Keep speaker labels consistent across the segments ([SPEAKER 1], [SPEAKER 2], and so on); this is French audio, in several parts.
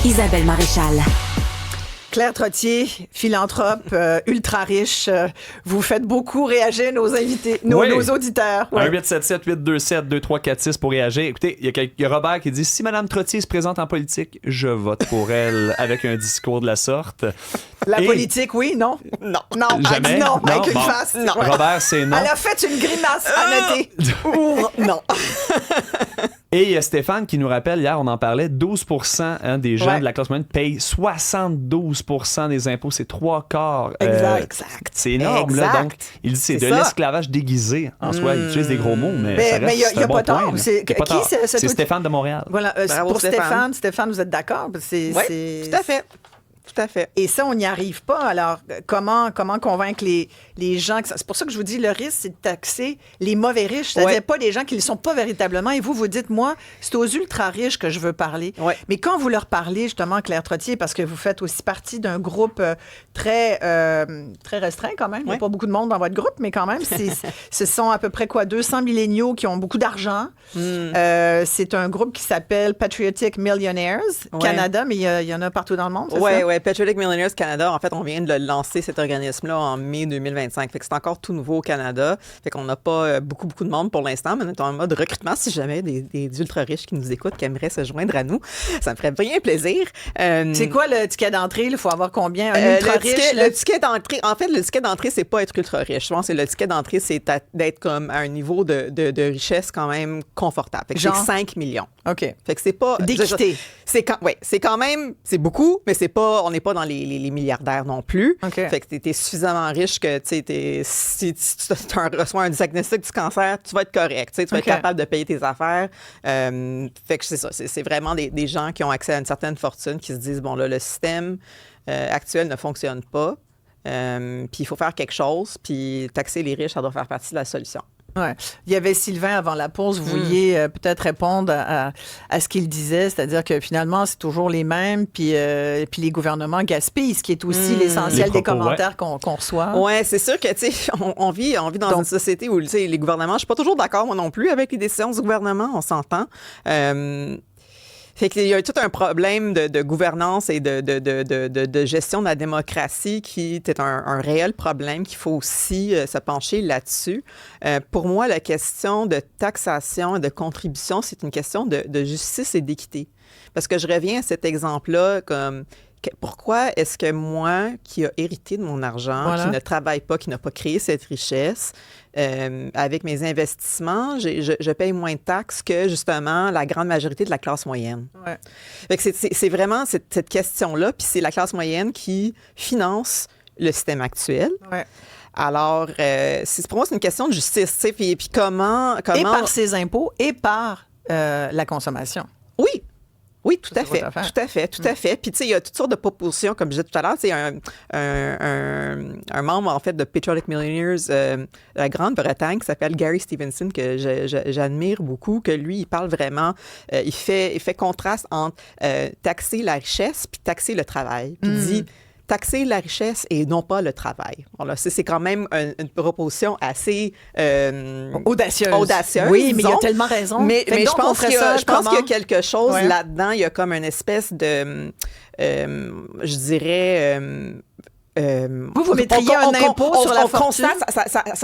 [SPEAKER 1] Isabelle Maréchal.
[SPEAKER 2] Claire Trottier, philanthrope, ultra riche. Vous faites beaucoup réagir nos invités, nos auditeurs.
[SPEAKER 3] Ouais. 1-877-827-2346 pour réagir. Écoutez, il y a Robert qui dit « Si Mme Trottier se présente en politique, je vote pour elle avec un discours de la sorte. »
[SPEAKER 2] La politique, oui, non?
[SPEAKER 4] Non.
[SPEAKER 2] Non,
[SPEAKER 3] Jamais?
[SPEAKER 2] elle dit non, avec une
[SPEAKER 3] Bon.
[SPEAKER 2] face.
[SPEAKER 4] Non.
[SPEAKER 3] Robert, c'est non.
[SPEAKER 2] Elle a fait une grimace à noter.
[SPEAKER 4] Non.
[SPEAKER 3] Et il y a Stéphane qui nous rappelle, hier, on en parlait, 12% des gens
[SPEAKER 2] Ouais.
[SPEAKER 3] de la classe moyenne payent 72% des impôts. C'est 3/4.
[SPEAKER 2] Exact.
[SPEAKER 3] C'est énorme,
[SPEAKER 4] Exact.
[SPEAKER 3] là. Donc, il dit c'est de
[SPEAKER 4] C'est ça.
[SPEAKER 3] l'esclavage déguisé. En soi, il utilise des gros mots, mais ça
[SPEAKER 2] Mais
[SPEAKER 3] reste
[SPEAKER 2] il y a
[SPEAKER 3] un bon
[SPEAKER 2] pas
[SPEAKER 3] point,
[SPEAKER 2] tort.
[SPEAKER 3] là.
[SPEAKER 2] C'est-
[SPEAKER 3] Il y a pas
[SPEAKER 2] qui
[SPEAKER 3] tort.
[SPEAKER 2] c'est
[SPEAKER 3] C'est
[SPEAKER 2] toi-
[SPEAKER 3] Stéphane de Montréal.
[SPEAKER 2] Voilà,
[SPEAKER 4] Bravo,
[SPEAKER 2] pour
[SPEAKER 4] Stéphane.
[SPEAKER 2] Stéphane, vous êtes d'accord?
[SPEAKER 4] Oui, tout à fait. Tout à fait.
[SPEAKER 2] Et ça, on n'y arrive pas. Alors, comment convaincre les gens? C'est pour ça que je vous dis, le risque, c'est de taxer les mauvais riches, c'est-à-dire
[SPEAKER 4] Ouais.
[SPEAKER 2] pas les gens qui ne le sont pas véritablement. Et vous dites, moi, c'est aux ultra-riches que je veux parler.
[SPEAKER 4] Ouais.
[SPEAKER 2] Mais quand vous leur parlez, justement, Claire Trottier, parce que vous faites aussi partie d'un groupe très restreint quand même. Il n'y a
[SPEAKER 4] Ouais.
[SPEAKER 2] pas beaucoup de monde dans votre groupe, mais quand même, ce sont à peu près 200 milléniaux qui ont beaucoup d'argent. C'est un groupe qui s'appelle Patriotic Millionaires
[SPEAKER 4] Ouais.
[SPEAKER 2] Canada, mais il y en a partout dans le monde, c'est
[SPEAKER 4] Oui,
[SPEAKER 2] ça?
[SPEAKER 4] oui. Patriotic Millionaires Canada, en fait, on vient de le lancer, cet organisme-là, en mai 2025. Fait que c'est encore tout nouveau au Canada. Fait qu'on n'a pas beaucoup de monde pour l'instant, mais on est en mode recrutement si jamais des ultra-riches qui nous écoutent, qui aimeraient se joindre à nous. Ça me ferait bien plaisir.
[SPEAKER 2] C'est quoi le ticket d'entrée? Il faut avoir combien? Un ultra
[SPEAKER 4] le
[SPEAKER 2] riche?
[SPEAKER 4] ticket,
[SPEAKER 2] là?
[SPEAKER 4] le ticket d'entrée, en fait, le ticket d'entrée, c'est pas être ultra riche. Je pense que le ticket d'entrée, c'est d'être comme à un niveau de richesse quand même confortable. Fait que
[SPEAKER 2] Genre?
[SPEAKER 4] c'est 5 millions.
[SPEAKER 2] OK.
[SPEAKER 4] Fait que c'est pas...
[SPEAKER 2] D'équité.
[SPEAKER 4] C'est quand même... C'est beaucoup, mais on n'est pas dans les milliardaires non plus.
[SPEAKER 2] OK.
[SPEAKER 4] Fait que t'es suffisamment riche que, tu sais, si tu reçois un diagnostic du cancer, tu vas être correct. Tu sais, tu vas
[SPEAKER 2] OK.
[SPEAKER 4] être capable de payer tes affaires. Fait que c'est ça. C'est vraiment des gens qui ont accès à une certaine fortune qui se disent, bon, là, le système actuel ne fonctionne pas. Puis il faut faire quelque chose. Puis taxer les riches, ça doit faire partie de la solution.
[SPEAKER 2] Ouais. Il y avait Sylvain avant la pause. Vous vouliez peut-être répondre à ce qu'il disait, c'est-à-dire que finalement, c'est toujours les mêmes, puis les gouvernements gaspillent, ce qui est aussi l'essentiel
[SPEAKER 3] Les
[SPEAKER 2] des
[SPEAKER 3] propos,
[SPEAKER 2] commentaires qu'on reçoit.
[SPEAKER 4] Ouais, c'est sûr que, tu sais, on vit dans une société où, tu sais, les gouvernements, je suis pas toujours d'accord, moi non plus, avec les décisions du gouvernement, on s'entend. Fait qu'il y a tout un problème de gouvernance et de gestion de la démocratie qui est un réel problème qu'il faut aussi se pencher là-dessus. Pour moi, la question de taxation et de contribution, c'est une question de justice et d'équité. Parce que je reviens à cet exemple-là comme... Pourquoi est-ce que moi, qui a hérité de mon argent,
[SPEAKER 2] Voilà.
[SPEAKER 4] qui ne travaille pas, qui n'a pas créé cette richesse, avec mes investissements, je paye moins de taxes que, justement, la grande majorité de la classe moyenne?
[SPEAKER 2] Ouais.
[SPEAKER 4] Fait que c'est vraiment cette question-là, puis c'est la classe moyenne qui finance le système actuel.
[SPEAKER 2] Ouais.
[SPEAKER 4] Alors, pour moi, c'est une question de justice, tu sais, puis comment...
[SPEAKER 2] Et par ses impôts et par la consommation.
[SPEAKER 4] Oui. Oui, tout
[SPEAKER 2] Ça,
[SPEAKER 4] à
[SPEAKER 2] c'est
[SPEAKER 4] fait,
[SPEAKER 2] votre affaire.
[SPEAKER 4] tout à fait, tout à fait. Puis, tu sais, il y a toutes sortes de propositions, comme je disais tout à l'heure. Tu sais, un membre, en fait, de Patriotic Millionaires de la Grande-Bretagne qui s'appelle Gary Stevenson, que j'admire beaucoup, que lui, il parle vraiment, il fait contraste entre taxer la richesse puis taxer le travail. Puis il dit... Taxer la richesse et non pas le travail. Voilà, c'est quand même une proposition assez
[SPEAKER 2] Audacieuse.
[SPEAKER 4] disons.
[SPEAKER 2] Oui, mais il a tellement raison.
[SPEAKER 4] Mais
[SPEAKER 2] Fait que
[SPEAKER 4] je
[SPEAKER 2] donc, on
[SPEAKER 4] pense
[SPEAKER 2] ferait
[SPEAKER 4] qu'il y
[SPEAKER 2] ça
[SPEAKER 4] a
[SPEAKER 2] comment?
[SPEAKER 4] quelque chose
[SPEAKER 2] Ouais.
[SPEAKER 4] là-dedans. Il y a comme une espèce de, je dirais...
[SPEAKER 2] Vous mettriez un impôt sur la fortune?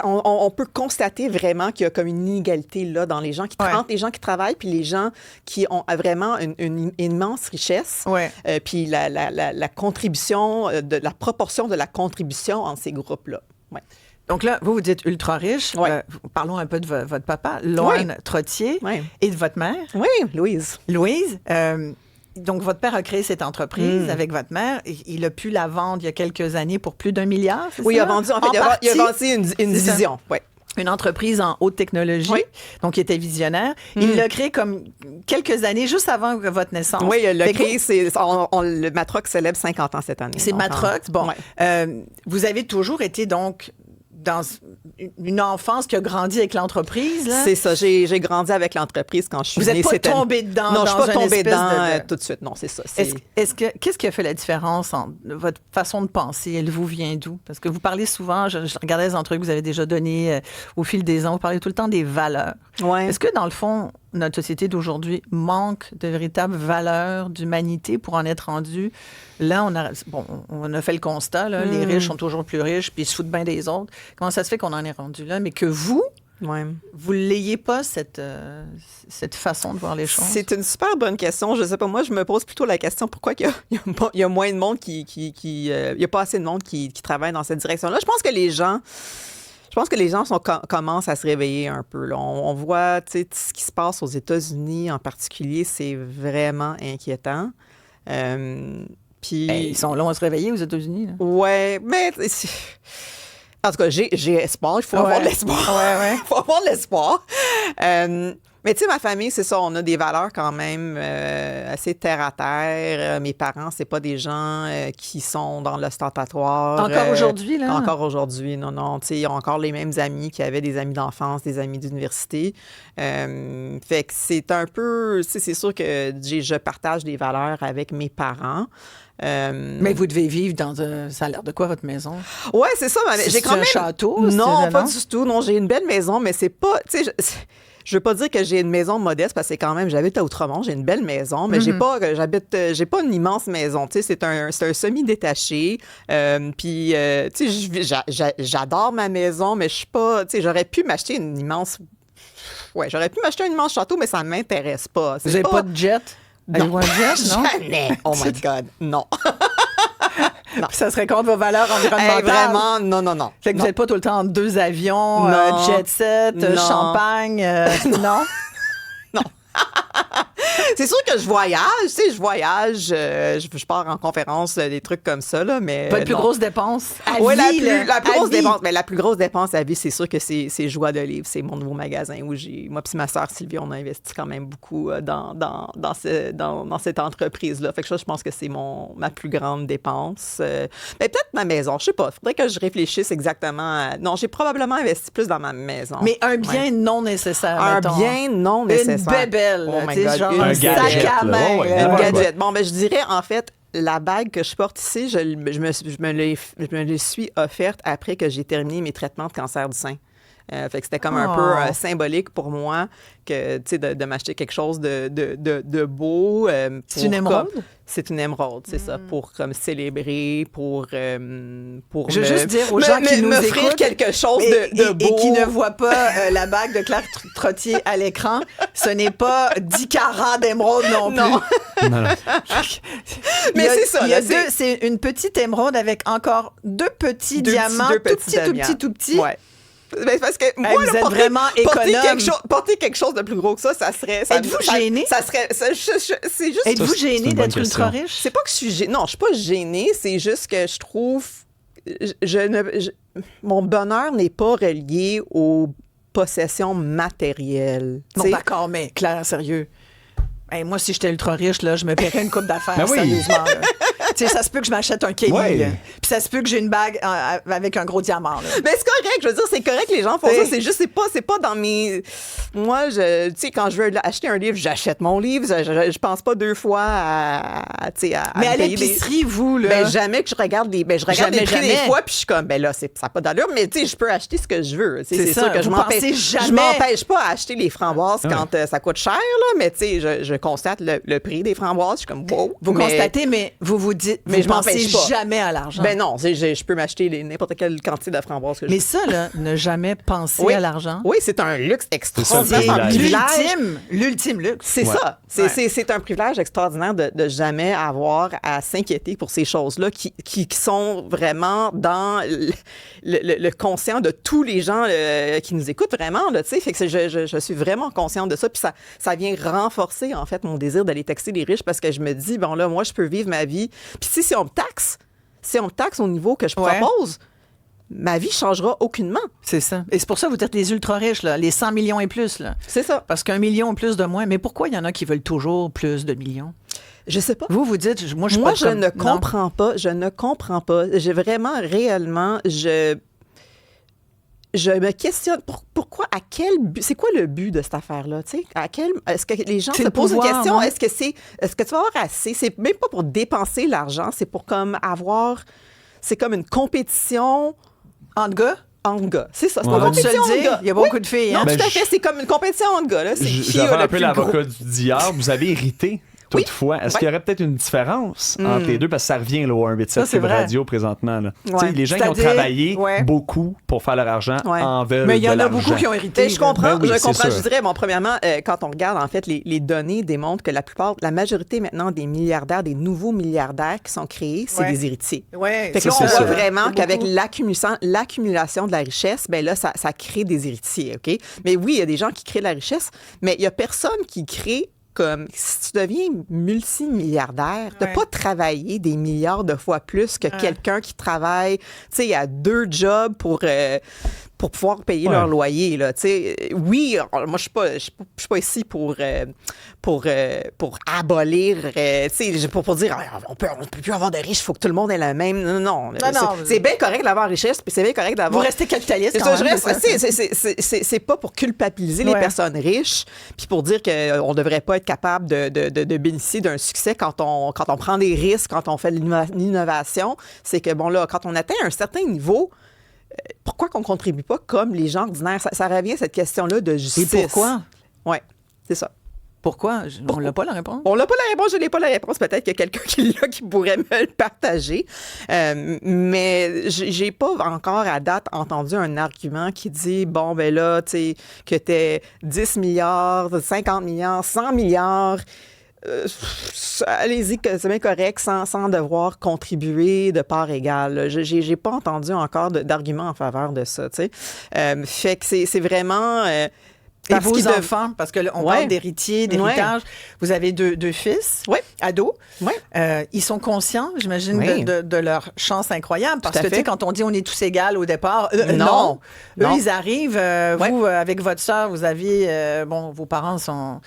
[SPEAKER 4] On peut constater vraiment qu'il y a comme une inégalité là dans les gens qui
[SPEAKER 2] Ouais.
[SPEAKER 4] entre les gens qui travaillent puis les gens qui ont vraiment une immense richesse.
[SPEAKER 2] Ouais.
[SPEAKER 4] Puis la contribution, la proportion de la contribution entre ces groupes-là. Ouais.
[SPEAKER 2] Donc là, vous dites ultra riche.
[SPEAKER 4] Ouais.
[SPEAKER 2] Parlons un peu de votre papa, Lorne Trottier,
[SPEAKER 4] Ouais.
[SPEAKER 2] et de votre mère,
[SPEAKER 4] Oui, Louise.
[SPEAKER 2] Louise. Donc, votre père a créé cette entreprise avec votre mère. Il a pu la vendre il y a quelques années pour plus d'1 milliard, c'est
[SPEAKER 4] Oui, il
[SPEAKER 2] ça?
[SPEAKER 4] a vendu, en fait, il a vendu une
[SPEAKER 2] C'est ça.
[SPEAKER 4] division. Ouais.
[SPEAKER 2] Une entreprise en haute technologie,
[SPEAKER 4] Oui.
[SPEAKER 2] donc il était visionnaire. Il l'a créé comme quelques années, juste avant votre naissance.
[SPEAKER 4] Oui, le
[SPEAKER 2] Fait que
[SPEAKER 4] créé, le Matrox célèbre 50 ans cette année.
[SPEAKER 2] C'est
[SPEAKER 4] Donc,
[SPEAKER 2] Matrox. Bon,
[SPEAKER 4] ouais.
[SPEAKER 2] vous avez toujours été donc dans une enfance qui a grandi avec l'entreprise, là.
[SPEAKER 4] C'est ça. J'ai grandi avec l'entreprise quand je suis
[SPEAKER 2] Vous
[SPEAKER 4] née.
[SPEAKER 2] n'êtes pas
[SPEAKER 4] C'était-
[SPEAKER 2] tombé dedans.
[SPEAKER 4] Non, je
[SPEAKER 2] dans
[SPEAKER 4] suis pas
[SPEAKER 2] une
[SPEAKER 4] tombée
[SPEAKER 2] espèce
[SPEAKER 4] dedans
[SPEAKER 2] de-
[SPEAKER 4] tout de suite. Non, c'est ça.
[SPEAKER 2] Qu'est-ce qui a fait la différence entre votre façon de penser? Elle vous vient d'où? Parce que vous parlez souvent, je regardais les entrevues que vous avez déjà données au fil des ans, vous parlez tout le temps des valeurs.
[SPEAKER 4] Ouais.
[SPEAKER 2] Est-ce que, dans le fond, notre société d'aujourd'hui manque de véritables valeurs d'humanité pour en être rendu. Là, on a fait le constat, là, les riches sont toujours plus riches, puis ils se foutent bien des autres. Comment ça se fait qu'on en est rendu là? Mais que vous ne l'ayez pas, cette façon de voir les choses?
[SPEAKER 4] C'est une super bonne question. Je sais pas, moi, je me pose plutôt la question pourquoi il y a moins de monde il y a pas assez de monde qui travaille dans cette direction-là. Je pense que les gens commencent à se réveiller un peu. Là. On voit, tu sais, ce qui se passe aux États-Unis en particulier, c'est vraiment inquiétant. Puis
[SPEAKER 2] ils sont longs à se réveiller aux États-Unis. Là.
[SPEAKER 4] Ouais, mais en tout cas, j'ai espoir. Il faut avoir de l'espoir. Il faut avoir de l'espoir. Mais tu sais, ma famille, c'est ça, on a des valeurs quand même assez terre-à-terre. Mes parents, c'est pas des gens qui sont dans l'ostentatoire.
[SPEAKER 2] Encore aujourd'hui, là?
[SPEAKER 4] Encore aujourd'hui, non. Tu sais, ils ont encore les mêmes amis qui avaient des amis d'enfance, des amis d'université. Fait que c'est un peu... C'est sûr que je partage des valeurs avec mes parents.
[SPEAKER 2] Mais vous devez vivre dans ça a l'air de quoi, votre maison?
[SPEAKER 4] Ouais, c'est ça. J'ai quand même...
[SPEAKER 2] un château?
[SPEAKER 4] Non, pas du tout. Non, j'ai une belle maison, mais c'est pas... Tu sais, je veux pas dire que j'ai une maison modeste parce que quand même, j'habite à Outremont, j'ai une belle maison, mais j'ai pas une immense maison. Tu sais, c'est un semi-détaché. Puis, tu sais, j'adore ma maison, mais je suis pas... Tu sais, j'aurais pu m'acheter une immense... Ouais, j'aurais pu m'acheter un immense château, mais ça m'intéresse pas.
[SPEAKER 2] Vous n'avez pas de jet?
[SPEAKER 4] Non,
[SPEAKER 2] un jet, non?
[SPEAKER 4] Jamais. Oh my God, non.
[SPEAKER 2] Non. Ça serait contre vos valeurs environnementales.
[SPEAKER 4] Vraiment, non.
[SPEAKER 2] Fait que vous n'êtes pas tout le temps en 2 avions, jet set, champagne, non?
[SPEAKER 4] Non. C'est sûr que je voyage, tu sais, je pars en conférence, des trucs comme ça, là, mais...
[SPEAKER 2] Votre plus grosse dépense à vie,
[SPEAKER 4] la plus grosse dépense, mais la plus grosse dépense à vie, c'est sûr que c'est Joie de livre, c'est mon nouveau magasin où moi puis ma sœur Sylvie, on a investi quand même beaucoup dans cette entreprise-là. Fait que ça, je pense que c'est ma plus grande dépense. Mais peut-être ma maison, je sais pas, faudrait que je réfléchisse exactement Non, j'ai probablement investi plus dans ma maison.
[SPEAKER 2] Mais un bien non nécessaire,
[SPEAKER 4] Un bien non nécessaire.
[SPEAKER 2] Une bébelle,
[SPEAKER 4] oh my
[SPEAKER 2] tu sais,
[SPEAKER 4] God,
[SPEAKER 2] genre
[SPEAKER 3] un gadget,
[SPEAKER 2] sac à main.
[SPEAKER 4] Un gadget. Bon, ben je dirais, en fait, la bague que je porte ici, je me l'ai suis offerte après que j'ai terminé mes traitements de cancer du sein. Fait que c'était comme un peu symbolique pour moi que, tu sais, de m'acheter quelque chose de beau.
[SPEAKER 2] C'est une émeraude?
[SPEAKER 4] C'est une émeraude, c'est ça, pour comme célébrer, pour
[SPEAKER 2] je veux juste dire aux gens qui nous écoutent
[SPEAKER 4] quelque chose de beau.
[SPEAKER 2] Et qui ne voient pas la bague de Claire Trottier à l'écran, ce n'est pas 10 carats d'émeraude non plus.
[SPEAKER 3] Non.
[SPEAKER 4] Mais c'est ça.
[SPEAKER 2] C'est une petite émeraude avec encore 2 petits diamants, tout petits.
[SPEAKER 4] Ouais. Ben, parce que moi,
[SPEAKER 2] vous êtes vraiment économe.
[SPEAKER 4] Porter quelque chose de plus gros que ça serait...
[SPEAKER 2] Êtes-vous gêné?
[SPEAKER 4] C'est juste...
[SPEAKER 2] Êtes-vous gêné d'être ultra riche?
[SPEAKER 4] C'est pas que je suis gênée. Non, je suis pas gênée. C'est juste que je trouve... mon bonheur n'est pas relié aux possessions matérielles.
[SPEAKER 2] Non, d'accord, mais Claire, sérieux. Hey, moi, si j'étais ultra riche, là, je me paierais une coupe d'affaires,
[SPEAKER 3] ben oui.
[SPEAKER 2] sérieusement. Tu sais, ça se peut que je m'achète un Kelly,
[SPEAKER 3] ouais.
[SPEAKER 2] Puis ça se peut que j'ai une bague avec un gros diamant, là.
[SPEAKER 4] Mais c'est correct, je veux dire, c'est correct que les gens font ça. C'est juste, c'est pas dans mes... Moi, tu sais, quand je veux acheter un livre, j'achète mon livre. Je pense pas 2 fois à
[SPEAKER 2] mais à l'épicerie, vous, là...
[SPEAKER 4] Ben, jamais que je regarde les... Ben, je regarde les prix des fois, puis je suis comme, ben là, ça n'a pas d'allure, mais tu sais, je peux acheter ce que je veux. C'est sûr que je m'empêche pas à acheter les framboises quand ça coûte cher, là, mais tu sais, je constate le prix des framboises, je suis comme, wow.
[SPEAKER 2] Vous constatez, mais vous dites, mais je
[SPEAKER 4] m'empêche pas.
[SPEAKER 2] Jamais à l'argent.
[SPEAKER 4] Ben non, je peux m'acheter n'importe quelle quantité de framboises que je veux.
[SPEAKER 2] Mais ça, là, ne jamais penser à l'argent.
[SPEAKER 4] Oui, c'est un luxe extraordinaire.
[SPEAKER 3] C'est
[SPEAKER 2] l'ultime luxe.
[SPEAKER 4] C'est ça. C'est un privilège extraordinaire de jamais avoir à s'inquiéter pour ces choses-là qui sont vraiment dans le conscient de tous les gens qui nous écoutent vraiment. Là, fait que je suis vraiment consciente de ça. Puis ça vient renforcer, en fait, mon désir d'aller taxer les riches parce que je me dis, bon là, moi, je peux vivre ma vie. Puis si on me taxe au niveau que je propose, ma vie changera aucunement. C'est ça.
[SPEAKER 2] Et c'est pour ça que vous êtes les ultra riches, là, les 100 millions et plus. Là.
[SPEAKER 4] C'est ça.
[SPEAKER 2] Parce qu'un million plus de moins. Mais pourquoi il y en a qui veulent toujours plus de millions?
[SPEAKER 4] Je sais pas.
[SPEAKER 2] Vous dites, moi, je
[SPEAKER 4] ne comprends pas. Je ne comprends pas. J'ai vraiment, réellement, je me questionne pourquoi, à quel but, c'est quoi le but de cette affaire-là, tu sais? Est-ce que les gens se posent une question? Est-ce que tu vas avoir assez? C'est même pas pour dépenser l'argent, c'est pour comme avoir, c'est comme une compétition.
[SPEAKER 2] Entre gars?
[SPEAKER 4] entre gars. C'est ça, c'est
[SPEAKER 3] Ouais.
[SPEAKER 4] une
[SPEAKER 2] On va te
[SPEAKER 4] compétition
[SPEAKER 2] le
[SPEAKER 4] entre
[SPEAKER 2] dire,
[SPEAKER 4] gars.
[SPEAKER 2] il y a beaucoup de filles.
[SPEAKER 4] Non,
[SPEAKER 2] Hein?
[SPEAKER 3] Ben,
[SPEAKER 4] tout à fait. C'est comme une compétition entre gars. Là. C'est qui
[SPEAKER 3] J'avais
[SPEAKER 4] a
[SPEAKER 3] un
[SPEAKER 4] le
[SPEAKER 3] peu
[SPEAKER 4] plus gros.
[SPEAKER 3] l'avocat d'hier. Vous avez hérité toutefois. Est-ce qu'il y aurait peut-être une différence entre les deux? Parce que ça revient là, au 187
[SPEAKER 2] Ça, c'est
[SPEAKER 3] Cube
[SPEAKER 2] vrai.
[SPEAKER 3] Radio présentement. Là.
[SPEAKER 4] Ouais.
[SPEAKER 3] Tu sais, les gens qui ont
[SPEAKER 2] C'est-à-dire,
[SPEAKER 3] travaillé
[SPEAKER 2] ouais.
[SPEAKER 3] beaucoup pour faire leur argent
[SPEAKER 4] Ouais.
[SPEAKER 3] en veulent
[SPEAKER 2] Mais il y en
[SPEAKER 3] de
[SPEAKER 2] a beaucoup
[SPEAKER 3] l'argent.
[SPEAKER 2] qui ont hérité.
[SPEAKER 4] Je comprends,
[SPEAKER 3] Ben oui,
[SPEAKER 4] je
[SPEAKER 3] c'est
[SPEAKER 4] comprends.
[SPEAKER 3] sûr.
[SPEAKER 4] Je dirais, bon, premièrement, quand on regarde, en fait, les données démontrent que la majorité maintenant des milliardaires, des nouveaux milliardaires qui sont créés, c'est
[SPEAKER 2] Ouais.
[SPEAKER 4] des héritiers.
[SPEAKER 2] Ouais,
[SPEAKER 4] Fait que là,
[SPEAKER 3] Ça,
[SPEAKER 4] on
[SPEAKER 3] c'est
[SPEAKER 4] voit
[SPEAKER 3] sûr.
[SPEAKER 4] vraiment
[SPEAKER 2] C'est
[SPEAKER 4] qu'avec
[SPEAKER 2] beaucoup.
[SPEAKER 4] l'accumulation de la richesse, ben là, ça crée des héritiers, OK? Mais oui, il y a des gens qui créent de la richesse, mais il y a personne qui crée comme si tu deviens multimilliardaire, tu
[SPEAKER 2] Ouais.
[SPEAKER 4] pas travaillé des milliards de fois plus que quelqu'un qui travaille, tu sais, à 2 jobs pour pouvoir payer
[SPEAKER 3] Ouais.
[SPEAKER 4] leur loyer, là. Tu sais, oui, moi, je suis pas ici pour abolir, tu sais, pour dire, ah, on peut plus avoir de riches, il faut que tout le monde ait la même. Non. C'est bien correct d'avoir richesse, puis c'est bien correct
[SPEAKER 2] Vous
[SPEAKER 4] d'avoir.
[SPEAKER 2] restez capitaliste
[SPEAKER 4] C'est
[SPEAKER 2] quand
[SPEAKER 4] ça, je
[SPEAKER 2] même.
[SPEAKER 4] reste. C'est pas pour culpabiliser les
[SPEAKER 2] Ouais.
[SPEAKER 4] personnes riches, puis pour dire qu'on devrait pas être capable de bénéficier d'un succès quand on prend des risques, quand on fait de l'innovation. C'est que, bon, là, quand on atteint un certain niveau, pourquoi qu'on contribue pas comme les gens ordinaires? Ça revient à cette question-là de
[SPEAKER 2] Et
[SPEAKER 4] justice.
[SPEAKER 2] pourquoi?
[SPEAKER 4] Oui, c'est ça.
[SPEAKER 2] Pourquoi? On n'a pas la réponse.
[SPEAKER 4] On n'a pas la réponse, je n'ai pas la réponse. Peut-être qu'il y a quelqu'un qui pourrait me le partager. Mais j'ai pas encore à date entendu un argument qui dit, bon, ben là, tu sais, que t'es 10 milliards, 50 milliards, 100 milliards. Allez-y, que c'est bien correct, sans devoir contribuer de part égale. J'ai pas entendu encore d'argument en faveur de ça, tu sais. Fait que c'est vraiment...
[SPEAKER 2] Et vos enfants, parce qu'on
[SPEAKER 4] Ouais.
[SPEAKER 2] parle d'héritier, d'héritage. Vous avez deux fils,
[SPEAKER 4] Ouais.
[SPEAKER 2] ados.
[SPEAKER 4] Ouais.
[SPEAKER 2] Ils sont conscients, j'imagine,
[SPEAKER 4] Oui.
[SPEAKER 2] de leur chance incroyable. Parce
[SPEAKER 4] Tout à
[SPEAKER 2] que, tu sais,
[SPEAKER 4] fait.
[SPEAKER 2] quand on dit on est tous égales au départ,
[SPEAKER 4] Non.
[SPEAKER 2] Eux,
[SPEAKER 4] Non.
[SPEAKER 2] ils arrivent. Vous, avec votre sœur, vous aviez... vos parents sont...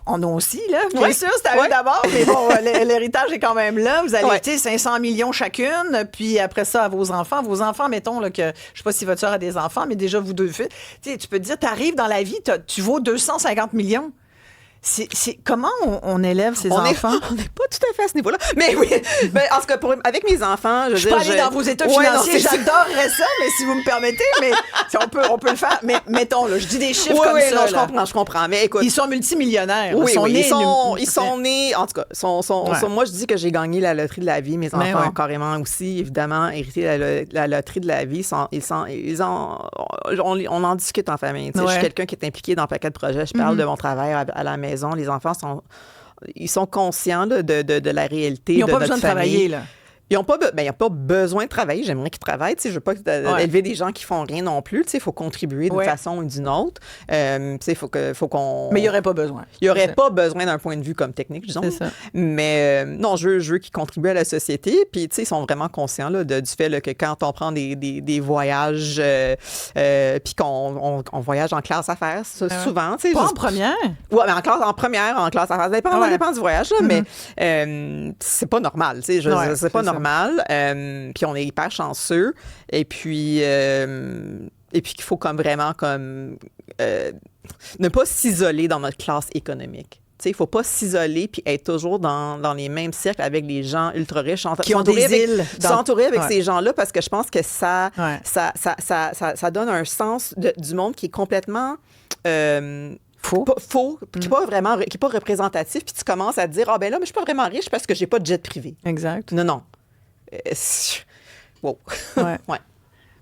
[SPEAKER 2] en ont aussi, là. Bien
[SPEAKER 4] Ouais.
[SPEAKER 2] sûr, c'est à eux
[SPEAKER 4] Ouais.
[SPEAKER 2] d'abord, mais bon, l'héritage est quand même là. Vous allez
[SPEAKER 4] Ouais.
[SPEAKER 2] hériter 500 millions chacune, puis après ça, à vos enfants. Vos enfants, mettons, là, que je sais pas si votre soeur a des enfants, mais déjà, vous deux filles, tu sais, tu peux te dire, tu arrives dans la vie, tu vaux 250 millions. Comment on élève ses enfants?
[SPEAKER 4] On n'est pas tout à fait à ce niveau-là. Mais oui, ben, en tout cas, avec mes enfants,
[SPEAKER 2] Je suis pas allée dans vos états
[SPEAKER 4] Ouais, non,
[SPEAKER 2] financiers,
[SPEAKER 4] c'est ça.
[SPEAKER 2] j'adorerais ça, mais si vous me permettez, mais si on peut le faire. Mais mettons, là, je dis des chiffres
[SPEAKER 4] Oui,
[SPEAKER 2] comme
[SPEAKER 4] oui,
[SPEAKER 2] ça.
[SPEAKER 4] non,
[SPEAKER 2] là.
[SPEAKER 4] je comprends. Mais écoute,
[SPEAKER 2] Ils sont multimillionnaires.
[SPEAKER 4] oui, oui,
[SPEAKER 2] nés
[SPEAKER 4] ils sont nés, en tout cas,
[SPEAKER 2] Ouais.
[SPEAKER 4] moi, je dis que j'ai gagné la loterie de la vie. Mes enfants
[SPEAKER 2] ouais.
[SPEAKER 4] ont carrément aussi, évidemment, hérité la loterie de la vie. On en discute en famille. Tu sais,
[SPEAKER 2] Ouais.
[SPEAKER 4] Je suis quelqu'un qui est impliqué dans un paquet de projets. Je parle de mon travail à la maison. Les enfants sont conscients là, de la réalité
[SPEAKER 2] Ils n'ont
[SPEAKER 4] de
[SPEAKER 2] pas
[SPEAKER 4] notre
[SPEAKER 2] besoin de
[SPEAKER 4] famille.
[SPEAKER 2] travailler, là.
[SPEAKER 4] Ils n'ont pas besoin de travailler. J'aimerais qu'ils travaillent. Tu sais, je veux pas élever des gens qui font rien non plus. Tu sais, il faut contribuer d'une
[SPEAKER 2] Ouais. façon
[SPEAKER 4] façon ou d'une autre. Tu sais, faut qu'on.
[SPEAKER 2] Mais il n'y aurait pas besoin.
[SPEAKER 4] Il n'y aurait pas besoin d'un point de vue comme technique, disons.
[SPEAKER 2] C'est ça.
[SPEAKER 4] Mais non, je veux qu'ils contribuent à la société. Puis, tu sais, ils sont vraiment conscients là, du fait là, que quand on prend des voyages, puis qu'on voyage en classe affaires, ça,
[SPEAKER 2] Ah ouais.
[SPEAKER 4] souvent, tu sais.
[SPEAKER 2] Pas en première.
[SPEAKER 4] Ouais, mais en première, en classe affaires. Ça dépend,
[SPEAKER 2] Ouais.
[SPEAKER 4] ça dépend du voyage, là, mais c'est pas normal, tu sais.
[SPEAKER 2] Ouais,
[SPEAKER 4] C'est pas
[SPEAKER 2] c'est ça.
[SPEAKER 4] normal. Puis on est hyper chanceux. Et puis qu'il faut comme vraiment comme ne pas s'isoler dans notre classe économique. Il ne faut pas s'isoler puis être toujours dans les mêmes cercles avec les gens ultra riches.
[SPEAKER 2] Qui ont des îles.
[SPEAKER 4] S'entourer avec
[SPEAKER 2] Ouais.
[SPEAKER 4] ces gens-là parce que je pense que ça
[SPEAKER 2] Ouais.
[SPEAKER 4] donne un sens du monde qui est complètement...
[SPEAKER 2] Faux.
[SPEAKER 4] qui n'est pas représentatif, puis tu commences à te dire, ah ben là, mais je suis pas vraiment riche parce que j'ai pas de jet privé.
[SPEAKER 2] Exact.
[SPEAKER 4] Non. Wow.
[SPEAKER 2] Ouais.
[SPEAKER 4] Ouais,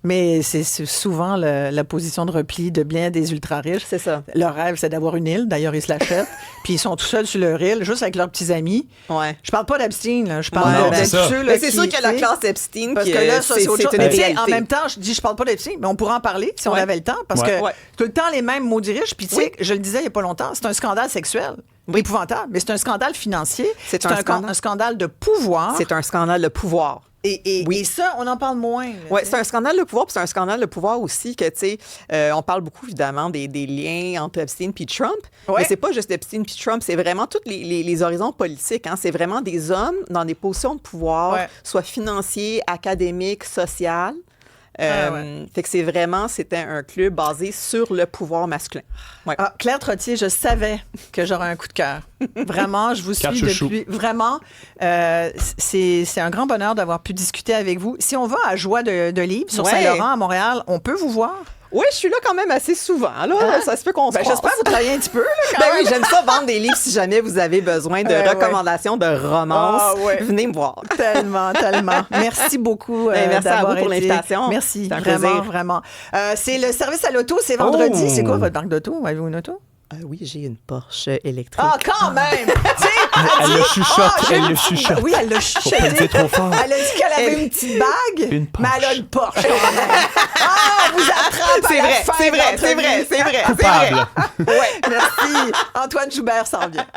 [SPEAKER 2] Mais c'est souvent la position de repli de bien des ultra-riches.
[SPEAKER 4] c'est ça.
[SPEAKER 2] Leur rêve, c'est d'avoir une île. D'ailleurs, ils se l'achètent. Puis ils sont tout seuls sur leur île, juste avec leurs petits amis.
[SPEAKER 4] Ouais.
[SPEAKER 2] Je parle pas d'Epstein, là. Je parle
[SPEAKER 3] Non,
[SPEAKER 2] de
[SPEAKER 3] c'est ça.
[SPEAKER 2] ceux, là,
[SPEAKER 4] Mais c'est
[SPEAKER 2] qui,
[SPEAKER 4] sûr qu'il y a la
[SPEAKER 2] tu sais,
[SPEAKER 4] classe Epstein
[SPEAKER 2] Parce
[SPEAKER 4] qui
[SPEAKER 2] que là, ça, c'est autre chose.
[SPEAKER 4] une
[SPEAKER 2] Mais tu sais,
[SPEAKER 4] réalité.
[SPEAKER 2] en même temps, je parle pas d'Epstein, mais on pourrait en parler si on
[SPEAKER 4] Ouais.
[SPEAKER 2] avait le temps. Parce
[SPEAKER 3] Ouais.
[SPEAKER 2] que
[SPEAKER 4] Ouais.
[SPEAKER 2] tout le temps, les mêmes maudits riches. Puis tu sais, je le disais il y a pas longtemps, c'est un scandale sexuel. Épouvantable. Mais c'est un scandale financier.
[SPEAKER 4] C'est un scandale.
[SPEAKER 2] un scandale de pouvoir.
[SPEAKER 4] C'est un scandale de pouvoir.
[SPEAKER 2] Et ça, on en parle moins. là,
[SPEAKER 4] Oui,
[SPEAKER 2] tu sais.
[SPEAKER 4] c'est un scandale de pouvoir, puis c'est un scandale de pouvoir aussi que, tu sais, on parle beaucoup, évidemment, des liens entre Epstein puis Trump,
[SPEAKER 2] Ouais.
[SPEAKER 4] mais c'est pas juste Epstein puis Trump, c'est vraiment tous les horizons politiques. Hein. C'est vraiment des hommes dans des positions de pouvoir,
[SPEAKER 2] Ouais.
[SPEAKER 4] soit financiers, académiques, sociales, Fait que c'était un club basé sur le pouvoir masculin. Ouais.
[SPEAKER 2] Ah, Claire Trottier, je savais que j'aurais un coup de cœur. Vraiment, je vous suis depuis... Vraiment, c'est un grand bonheur d'avoir pu discuter avec vous. Si on va à Joie de Livre sur Saint-Laurent à Montréal, on peut vous voir?
[SPEAKER 4] Oui, je suis là quand même assez souvent. Là, ça se peut qu'on se croise.
[SPEAKER 2] J'espère que vous travaillez un petit peu. Là,
[SPEAKER 4] ben oui, j'aime ça vendre des livres si jamais vous avez besoin de recommandations de romances. Venez me voir.
[SPEAKER 2] Tellement. Merci beaucoup
[SPEAKER 4] merci à vous pour l'invitation.
[SPEAKER 2] Merci, vraiment. C'est le service à l'auto, c'est vendredi. C'est quoi votre marque d'auto? Avez-vous une auto?
[SPEAKER 4] Oui, j'ai une Porsche électrique.
[SPEAKER 2] Ah, quand même!
[SPEAKER 3] Elle le chuchote.
[SPEAKER 2] Oui, elle l'a chuchoté.
[SPEAKER 3] Faut pas le dire trop fort.
[SPEAKER 2] Elle a dit qu'elle avait une petite bague, mais elle a une Porsche. Vous attrape
[SPEAKER 4] C'est vrai.
[SPEAKER 3] Coupable.
[SPEAKER 2] Ouais, merci. Antoine Joubert s'en vient.